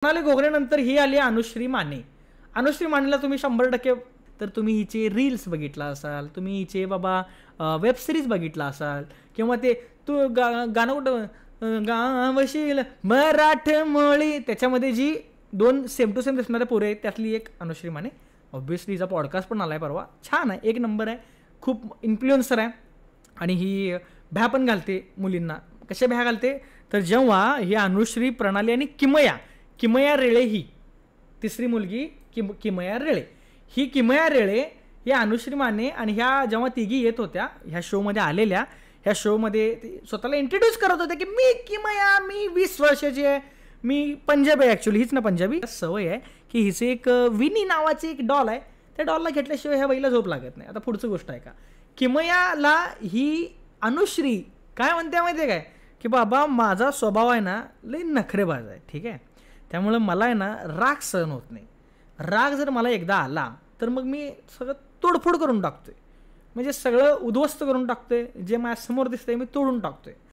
सोनाली घोगरेनंतर ही आली अनुश्री माने. अनुश्री मानेला तुम्ही 100% तर तुम्ही हिचे रील्स बघितला असाल, तुम्ही हिचे बाबा वेब सिरीज बघितला असाल, किंवा ते तू गाणं कुठं गावशील मराठमोळी, त्याच्यामध्ये जी 2 सेम टू सेम दिसणारे पोरे आहेत त्यातली एक अनुश्री माने. ऑब्व्हियसली हिचा पॉडकास्ट पण आला आहे परवा, छान आहे, 1 नंबर आहे, खूप इन्फ्लुएन्सर आहे. आणि ही भ्या पण घालते मुलींना. कशा भ्या घालते तर जेव्हा ही अनुश्री, प्रणाली आणि किमया रेळे, ही तिसरी मुलगी किमया रेळे, ही किमया रेळे या अनुश्री माने आणि ह्या जेव्हा तिघी येत होत्या ह्या शोमध्ये आलेल्या, ह्या शोमध्ये स्वतःला इंट्रोड्यूस करत होत्या की मी किमया, मी 20 वर्षाची आहे, मी पंजाबी आहे, ॲक्च्युली हीच ना पंजाबी. सवय आहे की हिचे एक विनी नावाची एक डॉल आहे, त्या डॉलला घेतल्याशिवाय ह्या बाईला झोप लागत नाही. आता पुढचं गोष्ट आहे का, किमयाला ही अनुश्री काय म्हणते माहिती आहे काय, की बाबा माझा स्वभाव आहे ना लई नखरेबाज आहे, ठीक आहे, त्यामुळं मला आहे ना राग सहन होत नाही. राग जर मला एकदा आला तर मग मी सगळं तोडफोड करून टाकतोय, म्हणजे सगळं उद्ध्वस्त करून टाकतोय, जे माझ्यासमोर दिसतंय मी तोडून टाकतोय.